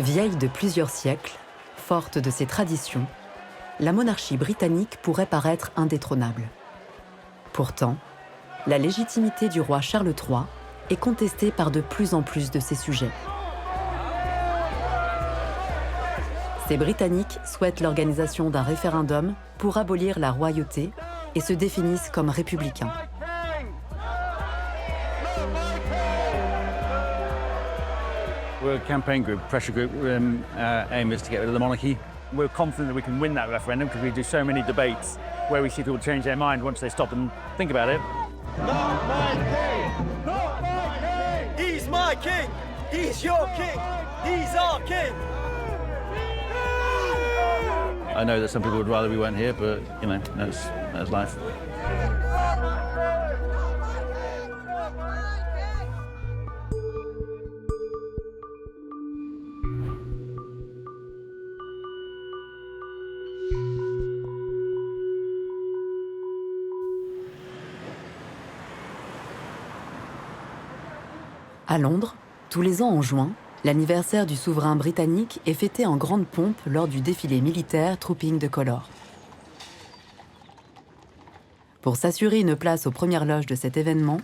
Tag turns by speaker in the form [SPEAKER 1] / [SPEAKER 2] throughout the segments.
[SPEAKER 1] Vieille de plusieurs siècles, forte de ses traditions, la monarchie britannique pourrait paraître indétrônable. Pourtant, la légitimité du roi Charles III est contestée par de plus en plus de ses sujets. Ces Britanniques souhaitent l'organisation d'un référendum pour abolir la royauté et se définissent comme républicains.
[SPEAKER 2] We're a campaign group, pressure group. Our aim is to get rid of the monarchy. We're confident that we can win that referendum because we do so many debates where we see people change their mind once they stop and think about it.
[SPEAKER 3] Not my king! Not my king! He's my king! He's your king! He's our king!
[SPEAKER 2] I know that some people would rather we weren't here, but you know, that's life.
[SPEAKER 1] À Londres, tous les ans en juin, l'anniversaire du souverain britannique est fêté en grande pompe lors du défilé militaire Trooping de Colour. Pour s'assurer une place aux premières loges de cet événement,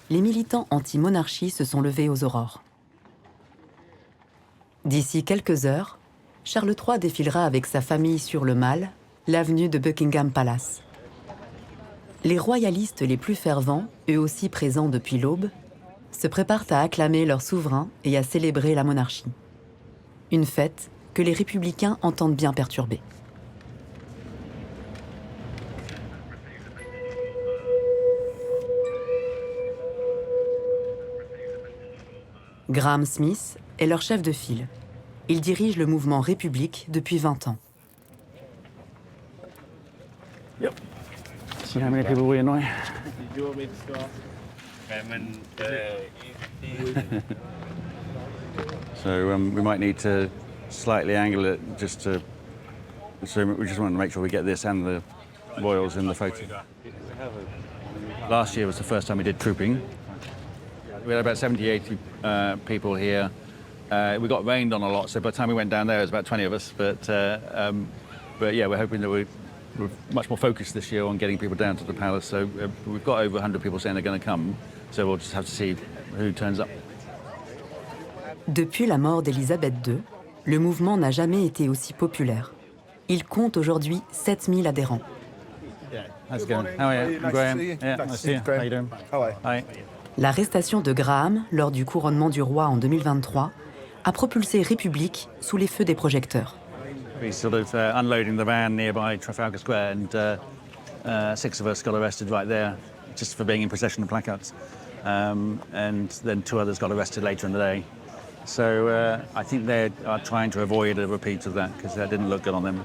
[SPEAKER 1] les militants anti-monarchie se sont levés aux aurores. D'ici quelques heures, Charles III défilera avec sa famille sur le Mall, l'avenue de Buckingham Palace. Les royalistes les plus fervents, eux aussi présents depuis l'aube, se préparent à acclamer leur souverain et à célébrer la monarchie. Une fête que les républicains entendent bien perturber. Graham Smith est leur chef de file. Il dirige le mouvement République depuis 20 ans.
[SPEAKER 2] Yep. See how many people we annoy.
[SPEAKER 4] Do you want me to start?
[SPEAKER 2] So we might need to slightly angle it just to. So we just want to make sure we get this and the royals in the photo. Last year was the first time we did trooping. We had about 70, 80 people here. We got rained on a lot, so by the time we went down there, it was about 20 of us. But yeah, we're hoping that we're much more focused this year on getting people down to the palace. So we've got over 100 people saying they're going to come. So we'll just have to see who turns up.
[SPEAKER 1] Depuis la mort d'Elisabeth II, le mouvement n'a jamais été aussi populaire. Il compte aujourd'hui 7000 adhérents.
[SPEAKER 2] How's it going? How are you? I'm Graham. Yeah, nice to see you. How you doing? Hi.
[SPEAKER 1] L'arrestation de Graham, lors du couronnement du roi en 2023, a propulsé République sous les feux des projecteurs.
[SPEAKER 2] We sort of unloading the van nearby Trafalgar Square, and 6 of us got arrested right there, just for being in possession of placards. And then 2 others got arrested later in the day. So I think they are trying to avoid a repeat of that because that didn't look good on them.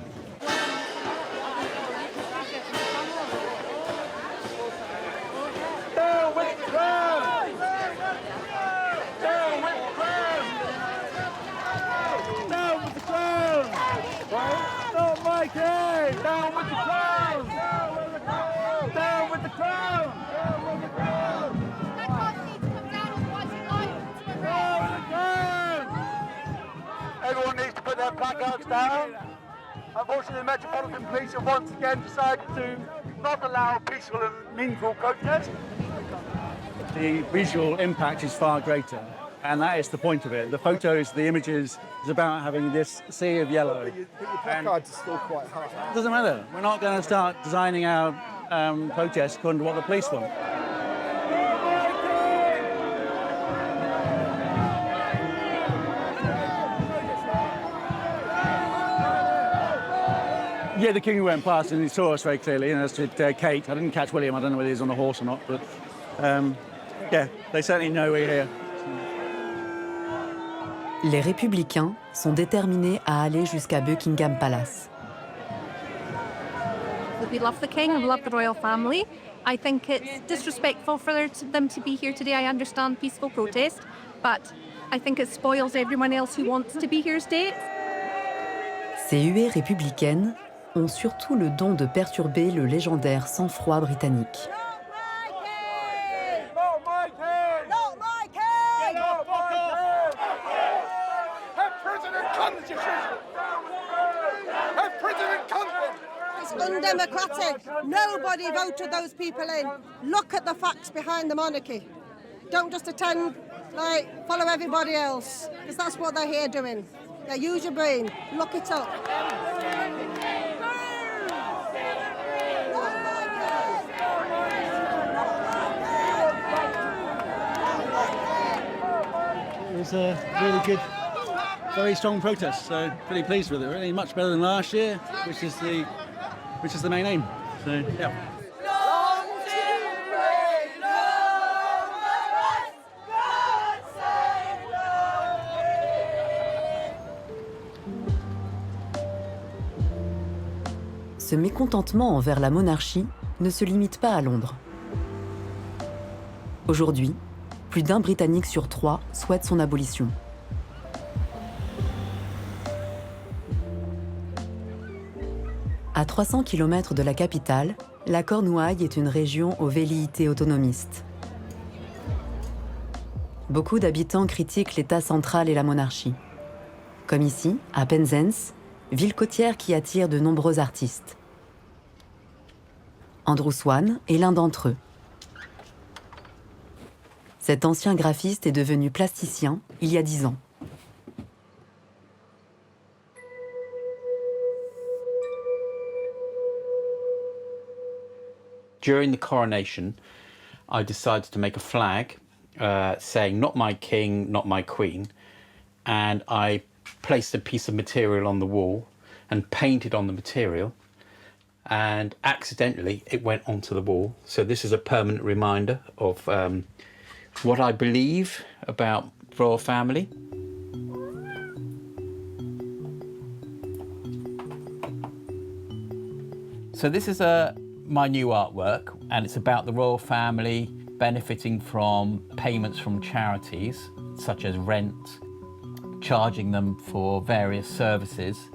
[SPEAKER 3] Everyone needs to put their placards down. Unfortunately, the Metropolitan Police have once again decided to not allow peaceful and meaningful protest.
[SPEAKER 2] The visual impact is far greater, and that is the point of it. The photos, the images, is about having this sea of yellow.
[SPEAKER 4] But your placards are still quite high.
[SPEAKER 2] It doesn't matter. We're not going to start designing our protests according to what the police want. Yeah, the king went past and he saw us very clearly, and as did Kate. I didn't catch William. I don't know whether he's on a horse or not, but yeah, they certainly know we're here.
[SPEAKER 1] Les républicains sont déterminés à aller jusqu'à Buckingham Palace.
[SPEAKER 5] We love the king and we love the royal family. I think it's disrespectful for them to be here today. I understand peaceful protest, but I think it spoils everyone else who wants to be here today.
[SPEAKER 1] Ces huées républicaines ont surtout le don de perturber le légendaire sang-froid britannique.
[SPEAKER 6] undemocratic. Nobody voted those people in. Look at the facts behind the monarchy. Don't just attend, follow everybody else, because that's what they're here doing. Use your brain. Look it up.
[SPEAKER 2] It was a really good, very strong protest, so pretty pleased with it. Really much better than last year, which is the main aim. So yeah.
[SPEAKER 1] Ce mécontentement envers la monarchie ne se limite pas à Londres. Aujourd'hui, plus d'un Britannique sur 3 souhaite son abolition. À 300 km de la capitale, la Cornouaille est une région aux velléités autonomistes. Beaucoup d'habitants critiquent l'État central et la monarchie. Comme ici, à Penzance, ville côtière qui attire de nombreux artistes. Andrew Swan est l'un d'entre eux. Cet ancien graphiste est devenu plasticien il y a 10 ans.
[SPEAKER 7] During the coronation, I decided to make a flag saying, "Not my king, not my queen," and I placed a piece of material on the wall and painted on the material, and accidentally it went onto the wall. So this is a permanent reminder of what I believe about royal family. So this is my new artwork, and it's about the royal family benefiting from payments from charities such as rent, charging them for various services.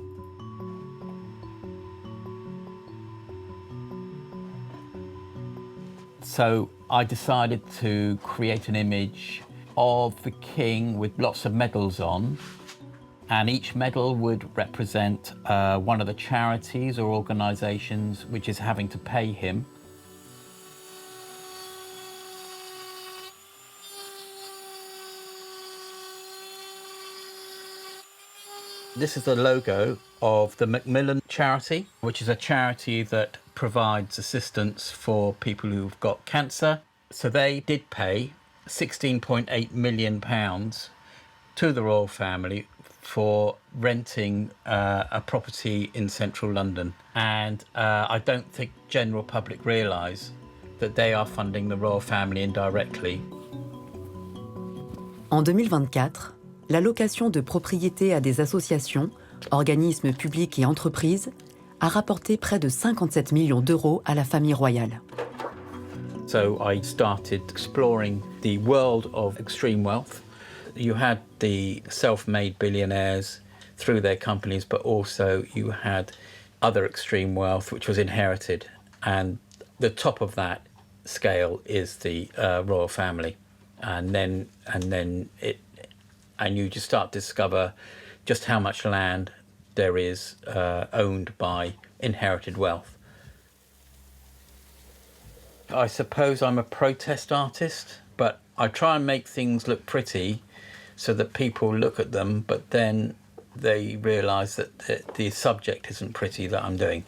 [SPEAKER 7] So I decided to create an image of the king with lots of medals on, and each medal would represent one of the charities or organisations which is having to pay him. This is the logo of the Macmillan charity, which is a charity that provides assistance for people who've got cancer. So they did pay £16.8 million to the royal family for renting a property in central London. And I don't think general public realise that they are funding the royal family indirectly.
[SPEAKER 1] En 2024, l'allocation de propriété à des associations, organismes publics et entreprises a rapporté près de 57 millions d'euros à la famille royale.
[SPEAKER 7] So I started exploring the world of extreme wealth. You had the self-made billionaires through their companies, but also you had other extreme wealth which was inherited. And the top of that scale is the royal family. And you just start to discover just how much land there is owned by inherited wealth. I suppose I'm a protest artist, but I try and make things look pretty so that people look at them, but then they realise that the subject isn't pretty that I'm doing.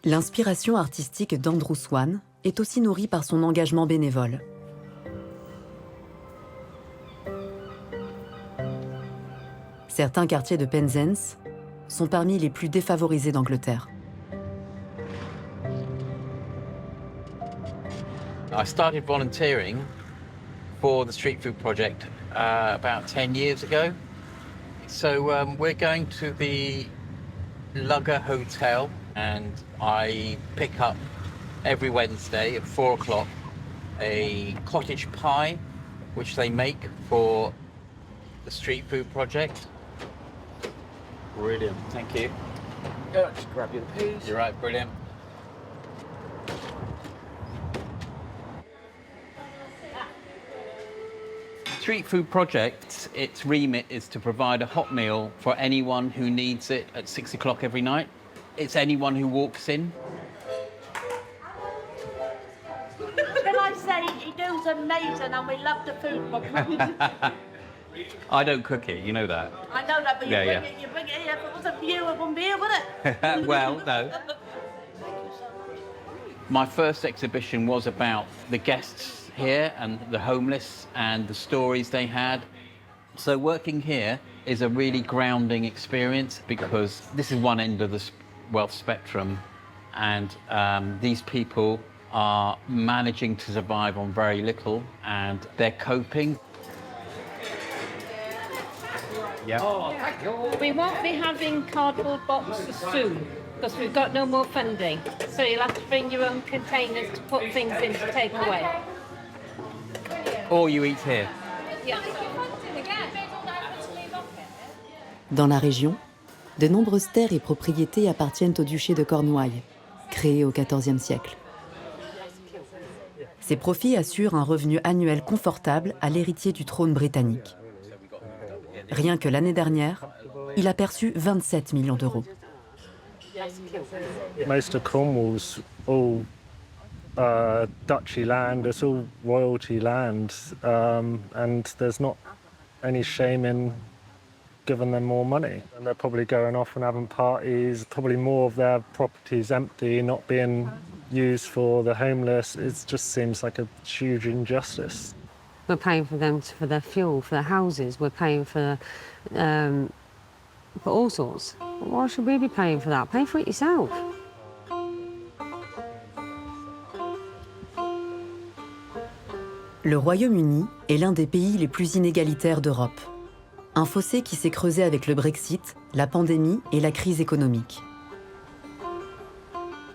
[SPEAKER 1] L'inspiration artistique d'Andrew Swan est aussi nourrie par son engagement bénévole. Certains quartiers de Penzance sont parmi les plus défavorisés d'Angleterre.
[SPEAKER 7] I started volunteering for the Street Food Project about 10 years ago. So we're going to the Lugger Hotel, and I pick up every Wednesday at 4 o'clock a cottage pie which they make for the Street Food Project. Brilliant, thank you.
[SPEAKER 4] Yeah, just grab you the piece.
[SPEAKER 7] You're right, brilliant. street food project, its remit is to provide a hot meal for anyone who needs it at 6 o'clock every night. It's anyone who walks in.
[SPEAKER 8] Can I say, he does amazing and we love the food.
[SPEAKER 7] I don't cook it, you know that.
[SPEAKER 8] I know that, but you
[SPEAKER 7] Yeah,
[SPEAKER 8] bring it here. If it wasn't for you, it wouldn't be here, would it?
[SPEAKER 7] Well, no. My first exhibition was about the guests here and the homeless and the stories they had. So working here is a really grounding experience because this is one end of the wealth spectrum, and these people are managing to survive on very little and they're coping. Yeah.
[SPEAKER 8] Oh, thank you. We won't be having cardboard boxes soon because we've got no more funding. So you'll have to bring your own containers to put things in to take away.
[SPEAKER 7] Or you eat here.
[SPEAKER 8] Yeah.
[SPEAKER 1] Dans la région, de nombreuses terres et propriétés appartiennent au duché de Cornouailles, créé au XIVe siècle. Ces profits assurent un revenu annuel confortable à l'héritier du trône britannique. Rien que l'année dernière, il a perçu 27 millions d'euros.
[SPEAKER 9] Most of Cornwall's all duchy land, it's all royalty land, and there's not any shame in giving them more money. And they're probably going off and having parties, probably more of their properties empty, not being used for the homeless. It just seems like a huge injustice.
[SPEAKER 10] We're paying for them for their fuel, for their houses. We're paying for all sorts. Why should we be paying for that? Pay for it yourself.
[SPEAKER 1] Le Royaume-Uni est l'un des pays les plus inégalitaires d'Europe. Un fossé qui s'est creusé avec le Brexit, la pandémie et la crise économique.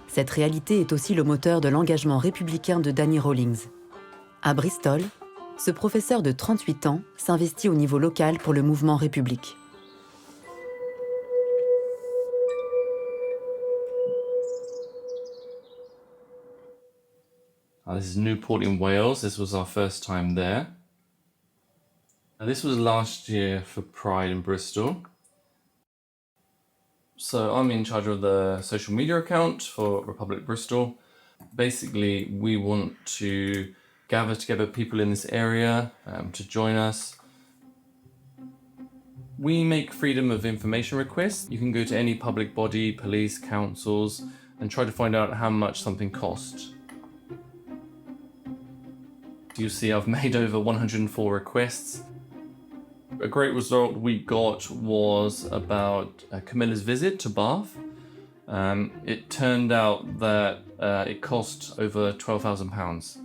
[SPEAKER 1] Cette réalité est aussi le moteur de l'engagement républicain de Danny Rawlings. À Bristol, ce professeur de 38 ans s'investit au niveau local pour le mouvement République.
[SPEAKER 11] This is Newport in Wales. This was our first time there. This was last year for Pride in Bristol. So I'm in charge of the social media account for Republic Bristol. Basically, we want to gather together people in this area to join us. We make freedom of information requests. You can go to any public body, police, councils, and try to find out how much something costs. You see I've made over 104 requests. A great result we got was about Camilla's visit to Bath. It turned out that it cost over £12,000.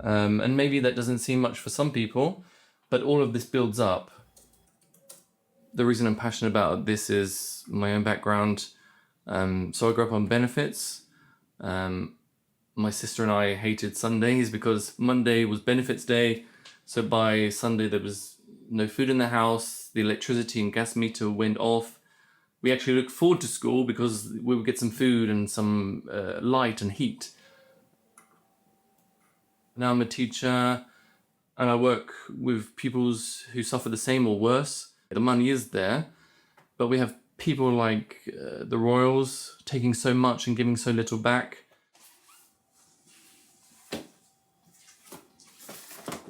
[SPEAKER 11] And maybe that doesn't seem much for some people, but all of this builds up. The reason I'm passionate about this is my own background. So I grew up on benefits. My sister and I hated Sundays because Monday was benefits day. So by Sunday there was no food in the house, the electricity and gas meter went off. We actually looked forward to school because we would get some food and some light and heat. Now I'm a teacher and I work with pupils who suffer the same or worse. The money is there, but we have people like the royals taking so much and giving so little back.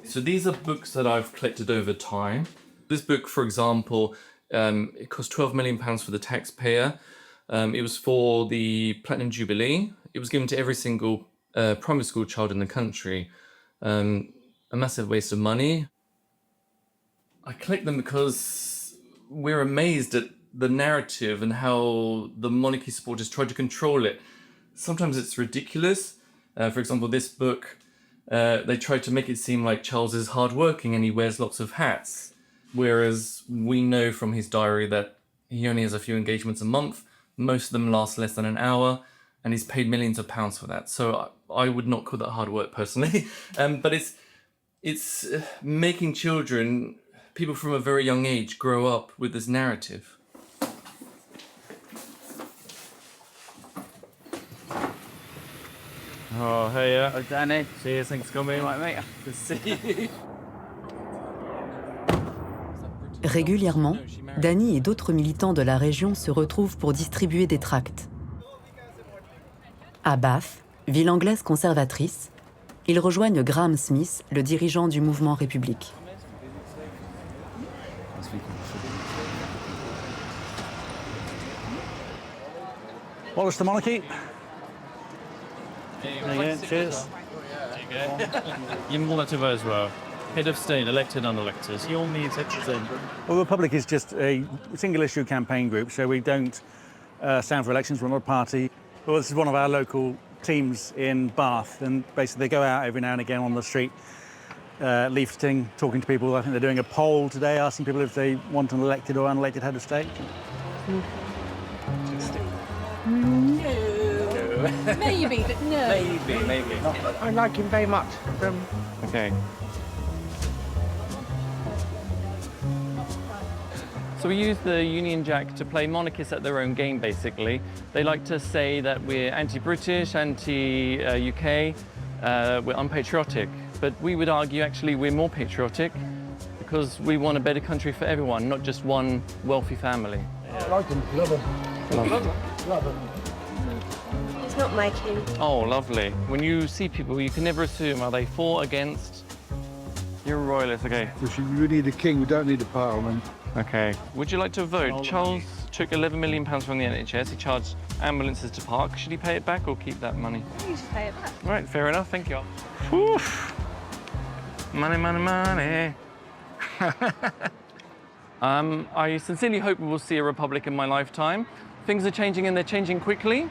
[SPEAKER 11] So these are books that I've collected over time. This book, for example, it cost £12 million for the taxpayer. It was for the Platinum Jubilee. It was given to every single primary school child in the country. A massive waste of money. I collect them because we're amazed at the narrative and how the monarchy supporters try to control it. Sometimes it's ridiculous. For example, this book, they try to make it seem like Charles is hardworking and he wears lots of hats. Whereas we know from his diary that he only has a few engagements a month. Most of them last less than an hour, and he's paid millions of pounds for that. So I would not call that hard work personally. But it's making children, people from a very young age, grow up with this narrative.
[SPEAKER 2] Oh, hey,
[SPEAKER 7] Oh, Danny.
[SPEAKER 2] Cheers, thanks for coming.
[SPEAKER 7] Right, mate.
[SPEAKER 2] Good to see you.
[SPEAKER 1] Régulièrement, Danny et d'autres militants de la région se retrouvent pour distribuer des tracts. À Bath, ville anglaise conservatrice, ils rejoignent Graham Smith, le dirigeant du mouvement République.
[SPEAKER 2] Abolish the monarchy. There you go. Cheers.
[SPEAKER 12] You're more to vote as well. Head of state, elected and unelected. You all need citizen.
[SPEAKER 2] Well, the Republic is just a single-issue campaign group, so we don't stand for elections. We're not a party. Well, this is one of our local teams in Bath, and basically they go out every now and again on the street, leafleting, talking to people. I think they're doing a poll today, asking people if they want an elected or unelected head of state.
[SPEAKER 8] No. Maybe, but no.
[SPEAKER 12] Maybe.
[SPEAKER 4] I like him very much.
[SPEAKER 12] Okay. So we use the Union Jack to play monarchists at their own game, basically. They like to say that we're anti-British, anti-UK, we're unpatriotic. But we would argue, actually, we're more patriotic because we want a better country for everyone, not just one wealthy family.
[SPEAKER 4] I like him. Love him. Love him.
[SPEAKER 8] It's not my king.
[SPEAKER 12] Oh, lovely. When you see people, you can never assume, are they for, against? You're a royalist, okay.
[SPEAKER 13] We need a king, we don't need a parliament.
[SPEAKER 12] Okay. Would you like to vote? Charles took £11 million from the NHS. He charged ambulances to park. Should he pay it back or keep that money?
[SPEAKER 8] You should pay it back.
[SPEAKER 12] All right, fair enough. Thank you. Oof. Money, money, money. I sincerely hope we will see a republic in my lifetime. Things are changing and they're changing quickly.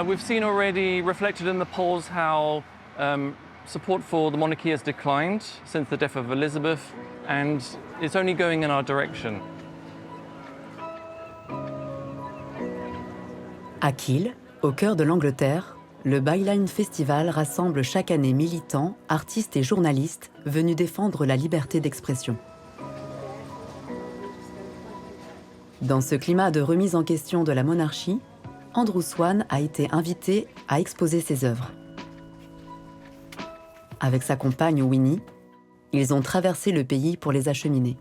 [SPEAKER 12] We've seen already reflected in the polls how support for the monarchy has declined since the death of Elizabeth, and it's only going in our direction.
[SPEAKER 1] À Kiel, au cœur de l'Angleterre, le Byline Festival rassemble chaque année militants, artistes et journalistes venus défendre la liberté d'expression. Dans ce climat de remise en question de la monarchie, Andrew Swan a été invité à exposer ses œuvres. Avec sa compagne Winnie, ils ont traversé le pays pour les acheminer.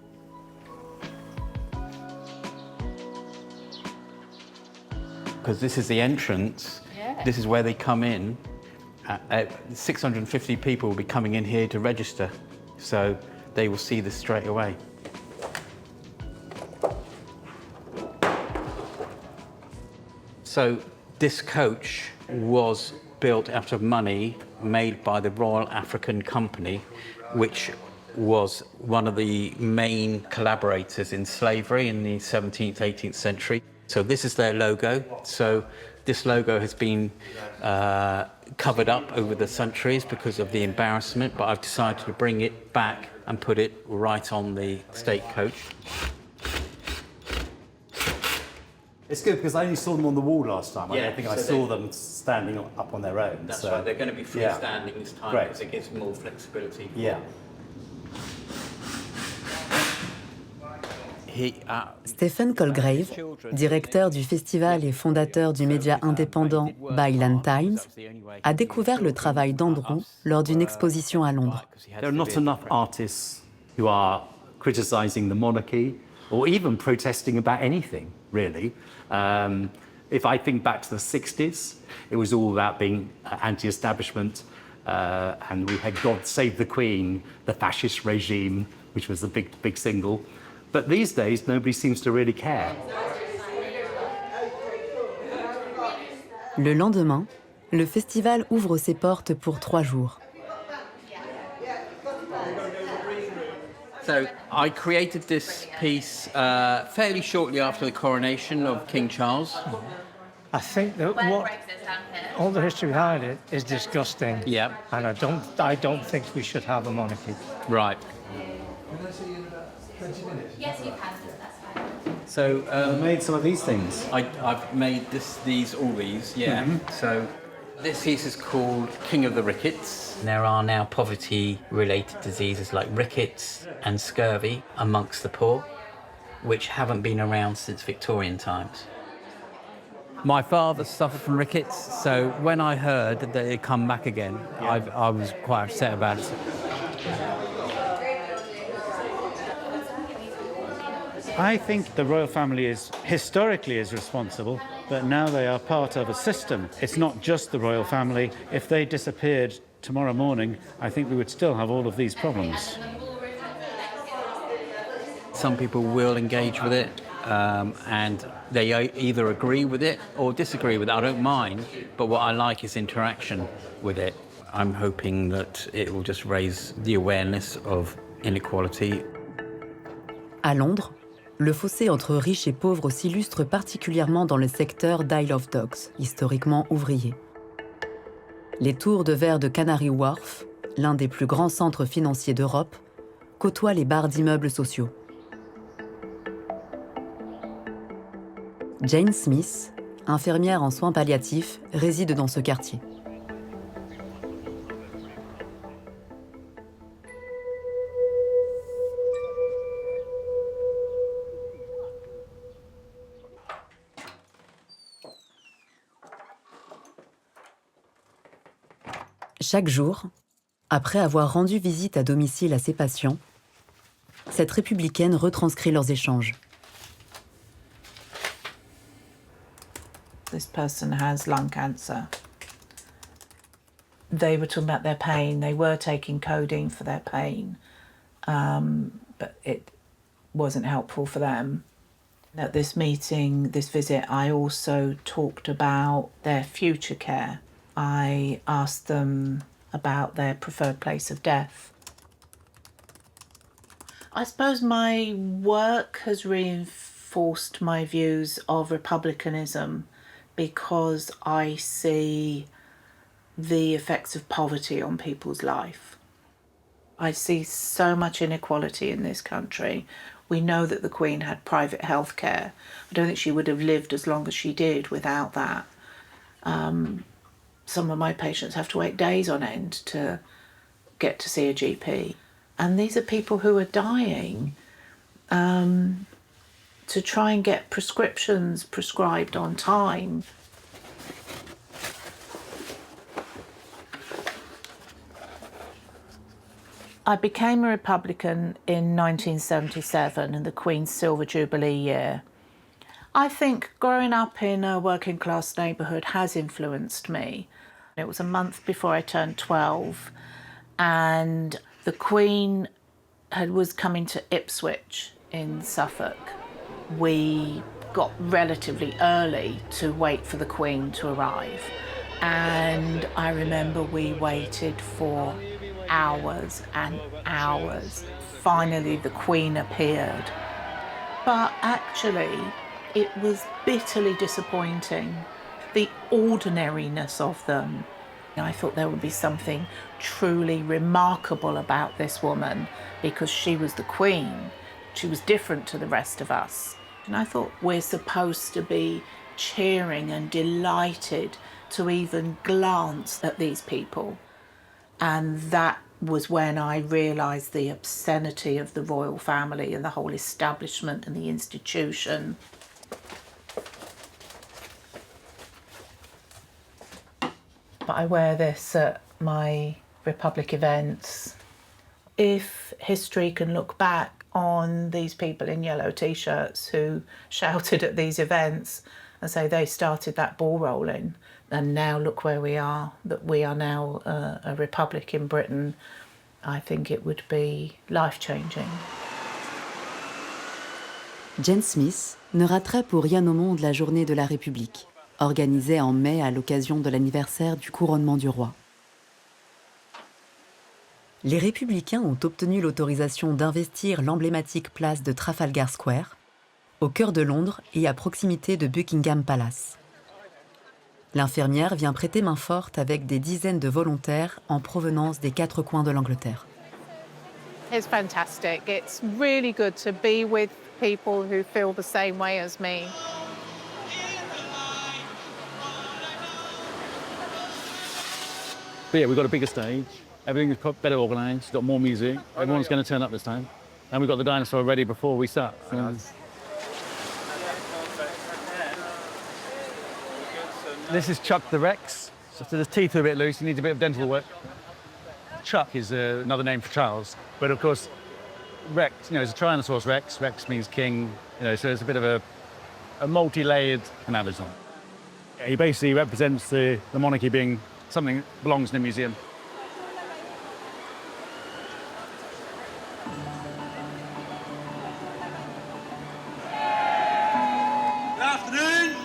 [SPEAKER 7] Because this is the entrance, this is where they come in. 650 people will be coming in here to register, so they will see this straight away. So this coach was built out of money made by the Royal African Company, which was one of the main collaborators in slavery in the 17th, 18th century. So this is their logo. So this logo has been covered up over the centuries because of the embarrassment, but I've decided to bring it back and put it right on the state coach.
[SPEAKER 14] It's good because I only saw them on the wall last time. I don't think I
[SPEAKER 7] so
[SPEAKER 14] saw them standing up on their own.
[SPEAKER 7] That's right, they're going to be freestanding this time because it gives more flexibility.
[SPEAKER 14] Yeah.
[SPEAKER 1] Stephen Colgrave, directeur du festival et fondateur du média indépendant Byline Times, a découvert le travail d'Andrew lors d'une exposition à Londres.
[SPEAKER 14] There are not enough artists who are criticising the monarchy or even protesting about anything, really. If I think back to the 60s, it was all about being anti-establishment, and we had God Save the Queen, the fascist regime, which was the big single. But these days, nobody seems to really care.
[SPEAKER 1] Le lendemain, le festival ouvre ses portes pour 3 jours.
[SPEAKER 7] So I created this piece fairly shortly after the coronation of King Charles.
[SPEAKER 15] I think that all the history behind it is disgusting.
[SPEAKER 7] Yeah.
[SPEAKER 15] And I don't think we should have a monarchy.
[SPEAKER 7] Right.
[SPEAKER 8] Yes, you can. That's fine.
[SPEAKER 7] So
[SPEAKER 14] I made some of these things.
[SPEAKER 7] I've made all these, yeah. Mm-hmm. So this piece is called King of the Rickets. There are now poverty-related diseases like rickets and scurvy amongst the poor, which haven't been around since Victorian times. My father suffered from rickets, so when I heard that it had come back again, I was quite upset about it.
[SPEAKER 16] I think the royal family historically is responsible, but now they are part of a system. It's not just the royal family. If they disappeared tomorrow morning, I think we would still have all of these problems.
[SPEAKER 7] Some people will engage with it, and they either agree with it or disagree with it. I don't mind, but what I like is interaction with it. I'm hoping that it will just raise the awareness of inequality.
[SPEAKER 1] À Londres, le fossé entre riches et pauvres s'illustre particulièrement dans le secteur d'Isle of Dogs, historiquement ouvrier. Les tours de verre de Canary Wharf, l'un des plus grands centres financiers d'Europe, côtoient les barres d'immeubles sociaux. Jane Smith, infirmière en soins palliatifs, réside dans ce quartier. Chaque jour, après avoir rendu visite à domicile à ses patients, cette républicaine retranscrit leurs échanges.
[SPEAKER 17] This person has lung cancer. They were talking about their pain. They were taking codeine for their pain, but it wasn't helpful for them. At this meeting, this visit, I also talked about their future care. I asked them about their preferred place of death. I suppose my work has reinforced my views of republicanism because I see the effects of poverty on people's life. I see so much inequality in this country. We know that the Queen had private health care. I don't think she would have lived as long as she did without that. Some of my patients have to wait days on end to get to see a GP. And these are people who are dying to try and get prescriptions prescribed on time. I became a Republican in 1977 in the Queen's Silver Jubilee year. I think growing up in a working class neighbourhood has influenced me. It was a month before I turned 12 and the Queen was coming to Ipswich in Suffolk. We got relatively early to wait for the Queen to arrive, and I remember we waited for hours and hours. Finally the Queen appeared, but actually it was bitterly disappointing, the ordinariness of them. I thought there would be something truly remarkable about this woman because she was the Queen. She was different to the rest of us. And I thought we're supposed to be cheering and delighted to even glance at these people. And that was when I realised the obscenity of the royal family and the whole establishment and the institution. But I wear this at my Republic events. If history can look back on these people in yellow T-shirts who shouted at these events and say they started that ball rolling, and now look where we are, that we are now a republic in Britain, I think it would be life-changing.
[SPEAKER 1] Jane Smith ne raterait pour rien au monde la journée de la République, organisée en mai à l'occasion de l'anniversaire du couronnement du roi. Les républicains ont obtenu l'autorisation d'investir l'emblématique place de Trafalgar Square, au cœur de Londres et à proximité de Buckingham Palace. L'infirmière vient prêter main forte avec des dizaines de volontaires en provenance des 4 coins de l'Angleterre.
[SPEAKER 17] It's fantastic. It's really good to be with people who feel the same way as me.
[SPEAKER 2] But yeah, we've got a bigger stage. Everything's better organised. Got more music. Everyone's going to turn up this time. And we've got the dinosaur ready before we start. This is Chuck the Rex. So his teeth are a bit loose. He needs a bit of dental work. Chuck is another name for Charles. But of course, Rex, it's a Tyrannosaurus Rex. Rex means king, so it's a bit of a multi-layered analogy. He basically represents the monarchy being something that belongs in a museum.
[SPEAKER 3] Good afternoon.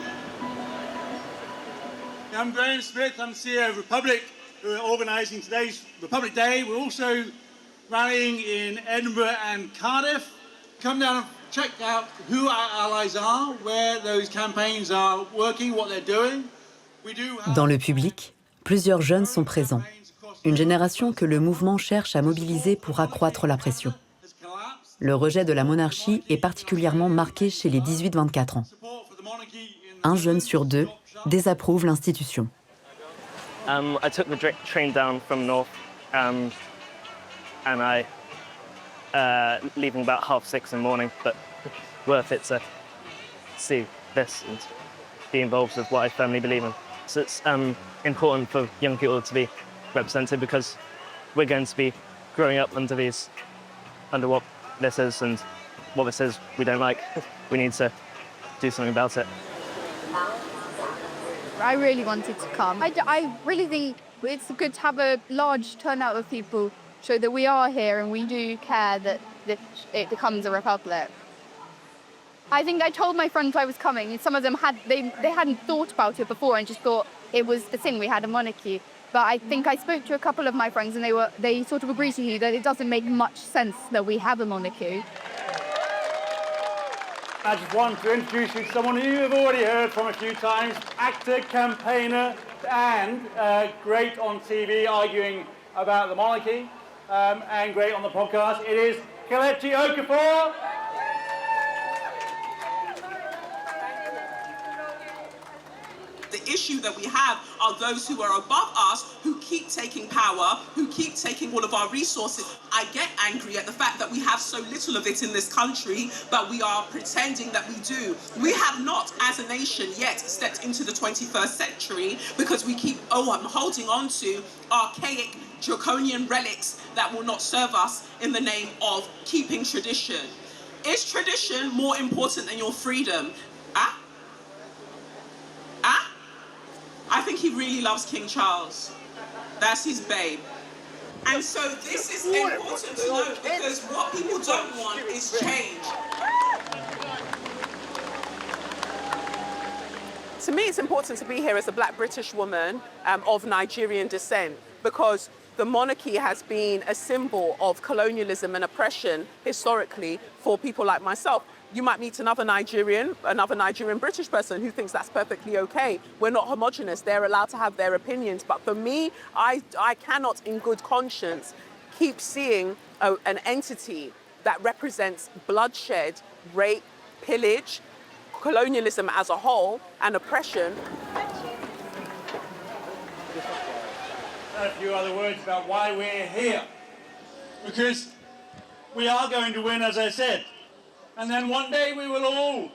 [SPEAKER 3] I'm Graham Smith. I'm CEO of Republic, who are organising today's Republic Day. We're also rallying in Edinburgh and Cardiff. Come down and check out who our allies are, where those campaigns are working, what they're doing.
[SPEAKER 1] Dans le public, plusieurs jeunes sont présents. Une génération que le mouvement cherche à mobiliser pour accroître la pression. Le rejet de la monarchie est particulièrement marqué chez les 18-24 ans. Un jeune sur deux désapprouve l'institution.
[SPEAKER 18] I took the train down from North, and I leaving about 6:30 in the morning, but worth it to see this and be involved with what I firmly believe in. So it's important for young people to be represented because we're going to be growing up under what this is and what this is we don't like. We need to do something about it.
[SPEAKER 19] I really wanted to come. I really think it's good to have a large turnout of people, show that we are here and we do care that it becomes a republic. I think I told my friends I was coming, and some of them they hadn't thought about it before and just thought it was the thing, we had a monarchy. But I think I spoke to a couple of my friends and they sort of agreed to you that it doesn't make much sense that we have a monarchy.
[SPEAKER 3] I just want to introduce you to someone who you've already heard from a few times, actor, campaigner, and great on TV arguing about the monarchy, and great on the podcast. It is Kelechi Okafor.
[SPEAKER 20] The issue that we have are those who are above us, who keep taking power, who keep taking all of our resources. I get angry at the fact that we have so little of it in this country, but we are pretending that we do. We have not, as a nation, yet stepped into the 21st century because we keep holding on to archaic, draconian relics that will not serve us in the name of keeping tradition. Is tradition more important than your freedom? I think he really loves King Charles. That's his babe. And so this is important to note because what people don't want is change.
[SPEAKER 21] To me, it's important to be here as a black British woman of Nigerian descent because the monarchy has been a symbol of colonialism and oppression historically for people like myself. You might meet another Nigerian British person who thinks that's perfectly okay. We're not homogenous. They're allowed to have their opinions. But for me, I cannot in good conscience keep seeing an entity that represents bloodshed, rape, pillage, colonialism as a whole, and oppression.
[SPEAKER 3] A few other words about why we're here. Because we are going to win, as I said. And then one day we will all,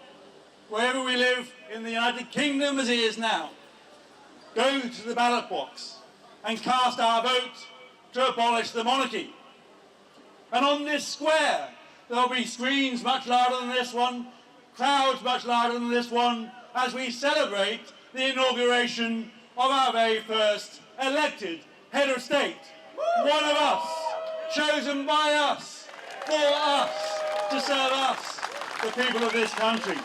[SPEAKER 3] wherever we live in the United Kingdom as it is now, go to the ballot box and cast our vote to abolish the monarchy. And on this square, there'll be screens much louder than this one, crowds much louder than this one, as we celebrate the inauguration of our very first elected head of state. One of us, chosen by us, for us, to serve us, the people of this country.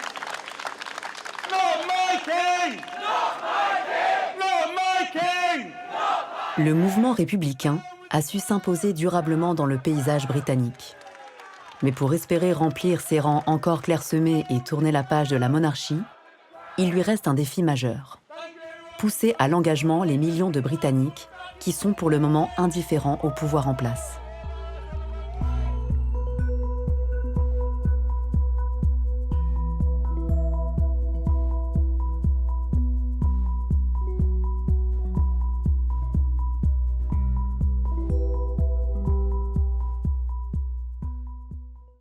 [SPEAKER 3] Not my king! Not my king! Not my king!
[SPEAKER 1] Le mouvement républicain a su s'imposer durablement dans le paysage britannique. Mais pour espérer remplir ses rangs encore clairsemés et tourner la page de la monarchie, il lui reste un défi majeur. Pousser à l'engagement les millions de Britanniques qui sont pour le moment indifférents au pouvoir en place.